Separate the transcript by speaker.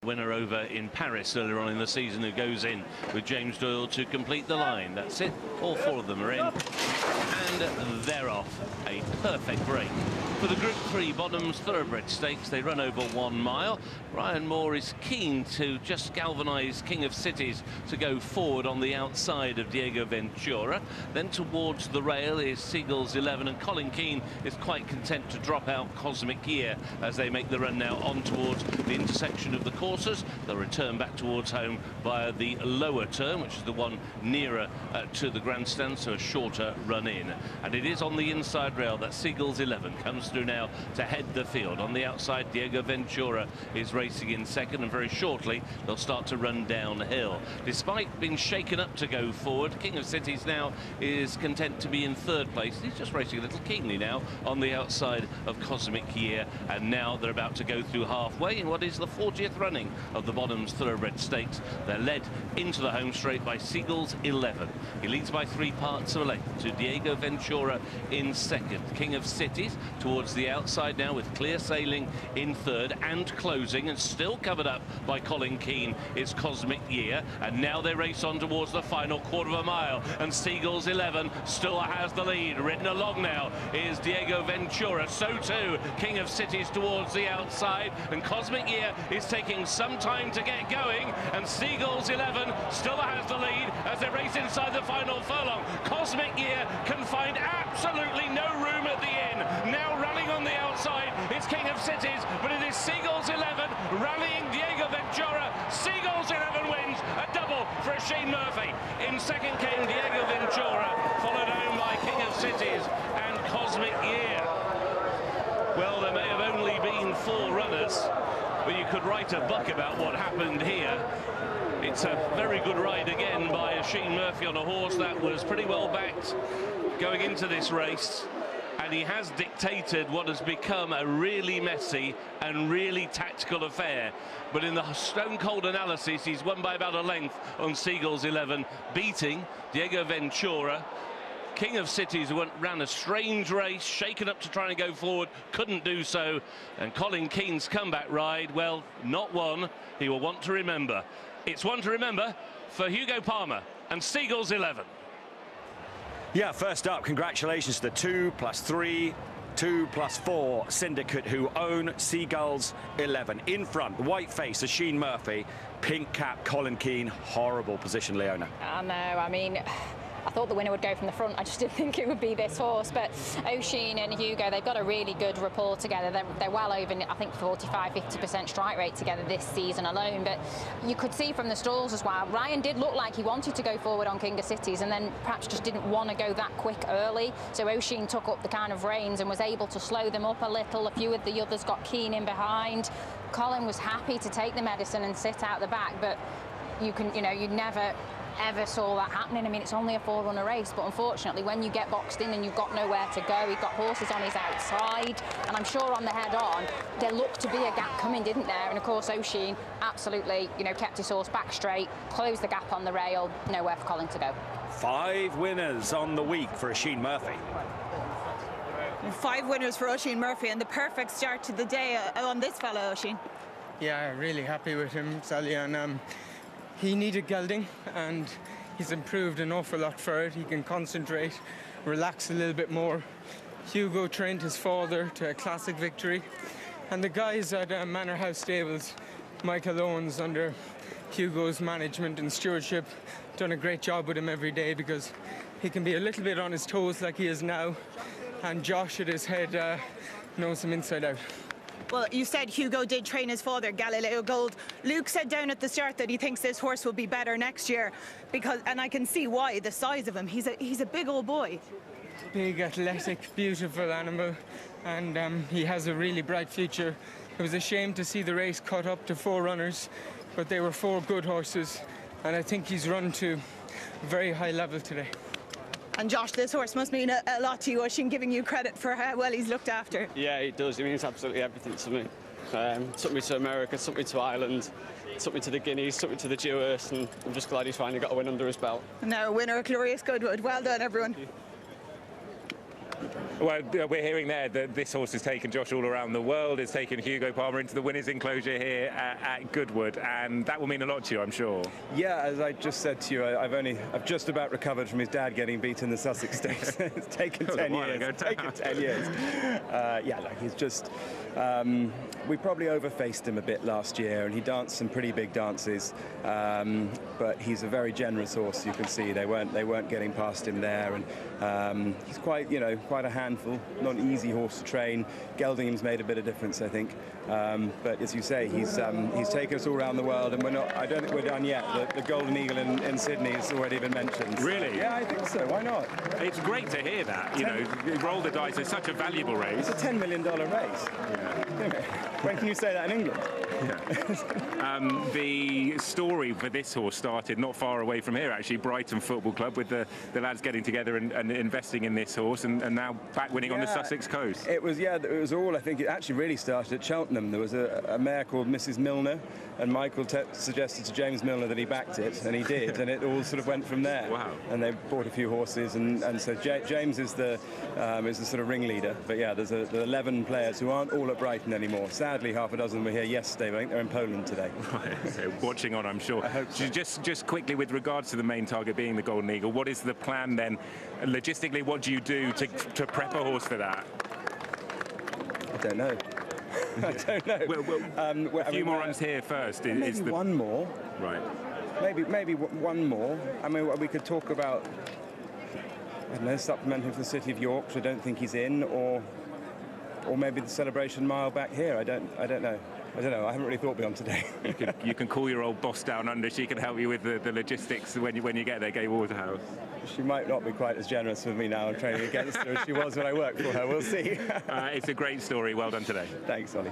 Speaker 1: Winner over in Paris earlier on in the season, who goes in with James Doyle to complete the line. That's it. All four of them are in. And they're off. A perfect break. For the Group 3 Bottoms Thoroughbred Stakes, they run over 1 mile. Brian Moore is keen to just galvanise King of Cities to go forward on the outside of Diego Ventura. Then towards the rail is Seagulus 11, and Colin Keane is quite content to drop out Cosmic Year as they make the run now on towards the intersection of the courses. They'll return back towards home via the lower turn, which is the one nearer to the grandstand, so a shorter run in. And it is on the inside rail that Seagulus 11 comes through now to head the field. On the outside, Diego Ventura is racing in second, and very shortly they'll start to run downhill. Despite being shaken up to go forward, King of Cities now is content to be in third place. He's just racing a little keenly now on the outside of Cosmic Year, and now they're about to go through halfway in what is the 40th running of the Bottoms Thoroughbred Stakes. They're led into the home straight by Seagulus 11. He leads by 3 parts of a length to Diego Ventura in second. King of Cities towards the outside now with clear sailing in third, and closing and still covered up by Colin Keane is Cosmic Year. And now they race on towards the final quarter of a mile, and Seagulus 11 still has the lead. Ridden along now is Diego Ventura, so too King of Cities towards the outside, and Cosmic Year is taking some time to get going, and Seagulus 11 still has the lead as they race inside the final furlong. Cosmic Year can find absolutely no room at the end. Now running on the outside is King of Cities, but it is Seagulus 11 rallying Diego Ventura. Seagulus 11 wins, a double for Oisin Murphy. In second came Diego Ventura, followed home by King of Cities and Cosmic Year. Well, there may have only been 4 runners, but you could write a book about what happened here. It's a very good ride again by Oisin Murphy on a horse that was pretty well backed going into this race, and he has dictated what has become a really messy and really tactical affair. But in the stone-cold analysis, he's won by about a length on Seagulus 11, beating Diego Ventura. King of Cities ran a strange race, shaken up to try and go forward, couldn't do so. And Colin Keane's comeback ride, well, not one he will want to remember. It's one to remember for Hugo Palmer and Seagulus 11.
Speaker 2: Yeah, first up, congratulations to the 2+3, 2+4 syndicate who own Seagulus 11. In front, white face, Oisin Murphy, pink cap, Colin Keane. Horrible position, Leona.
Speaker 3: I know, I mean, I thought the winner would go from the front. I just didn't think it would be this horse. But Oisin and Hugo, they've got a really good rapport together. They're well over, I think, 45–50% strike rate together this season alone. But you could see from the stalls as well, Ryan did look like he wanted to go forward on King of Cities, and then perhaps just didn't want to go that quick early. So Oisin took up the kind of reins and was able to slow them up a little. A few of the others got Keane in behind. Colin was happy to take the medicine and sit out the back, but you never ever saw that happening. I mean, it's only a 4-runner race, but unfortunately when you get boxed in and you've got nowhere to go, he got horses on his outside, and I'm sure on the head on there looked to be a gap coming, didn't there? And of course Oisin absolutely, kept his horse back straight, closed the gap on the rail, nowhere for Colin to go. 5
Speaker 2: winners on the week for Oisin Murphy.
Speaker 4: 5 winners for Oisin Murphy, and the perfect start to the day on this fellow, Oisin.
Speaker 5: Yeah, really happy with him, Sally, and he needed gelding, and he's improved an awful lot for it. He can concentrate, relax a little bit more. Hugo trained his father to a classic victory, and the guys at Manor House Stables, Michael Owens, under Hugo's management and stewardship, done a great job with him every day, because he can be a little bit on his toes like he is now, and Josh at his head knows him inside out.
Speaker 4: Well, you said Hugo did train his father, Galileo Gold. Luke said down at the start that he thinks this horse will be better next year, and I can see why, the size of him. He's a big old boy.
Speaker 5: Big, athletic, beautiful animal, and he has a really bright future. It was a shame to see the race cut up to 4 runners, but they were 4 good horses, and I think he's run to a very high level today.
Speaker 4: And Josh, this horse must mean a lot to you, Oisin, giving you credit for how well he's looked after.
Speaker 6: Yeah, it does. It means absolutely everything to me. Took me to America, took me to Ireland, took me to the Guineas, took me to the U.S, and I'm just glad he's finally got a win under his belt.
Speaker 4: And now a winner at Glorious Goodwood. Well done, everyone.
Speaker 6: Thank you.
Speaker 7: Well, we're hearing there that this horse has taken Josh all around the world. It's taken Hugo Palmer into the winners' enclosure here at Goodwood, and that will mean a lot to you, I'm sure.
Speaker 8: Yeah, as I just said to you, I've just about recovered from his dad getting beat in the Sussex Stakes. It's taken 10 years. It's taken 10 years. Yeah, like he's just. We probably overfaced him a bit last year, and he danced some pretty big dances. But he's a very generous horse. You can see they weren't getting past him there, and he's quite a handful. Not an easy horse to train. Geldingham's made a bit of difference, I think. But as you say, he's taken us all around the world, and I don't think we're done yet. The Golden Eagle in Sydney has already been mentioned.
Speaker 7: Really?
Speaker 8: Yeah, I think so. Why not?
Speaker 7: It's great to hear that. You know, roll the dice. It's such a valuable race.
Speaker 8: It's a $10 million race. Yeah. When can you say that in England?
Speaker 7: Yeah. The story for this horse started not far away from here, actually, Brighton Football Club, with the lads getting together and investing in this horse, and now back winning on the Sussex coast.
Speaker 8: It was all, I think, it actually really started at Cheltenham. There was a mare called Mrs. Milner, and Michael suggested to James Milner that he backed it, and he did, and it all sort of went from there.
Speaker 7: Wow.
Speaker 8: And they bought a few horses, and so James is the sort of ringleader. But yeah, there's 11 players who aren't all at Brighton anymore. Sadly, half a dozen were here yesterday, but I think they're in Poland today.
Speaker 7: Right, so watching on, I'm sure.
Speaker 8: I hope so.
Speaker 7: Just quickly, with regards to the main target being the Golden Eagle, what is the plan then? Logistically, what do you do to prep a horse for that?
Speaker 8: I don't know. I don't know.
Speaker 7: A few more runs here first.
Speaker 8: Maybe one more.
Speaker 7: Right.
Speaker 8: Maybe one more. I mean, we could talk about, I don't know, supplementing for the City of York, which I don't think he's in, or maybe the Celebration Mile back here. I don't know. I haven't really thought beyond today.
Speaker 7: You can call your old boss down under. She can help you with the logistics when you get there, Gay Waterhouse.
Speaker 8: She might not be quite as generous with me now and training against her as she was when I worked for her. We'll see.
Speaker 7: It's a great story. Well done today.
Speaker 8: Thanks, Ollie.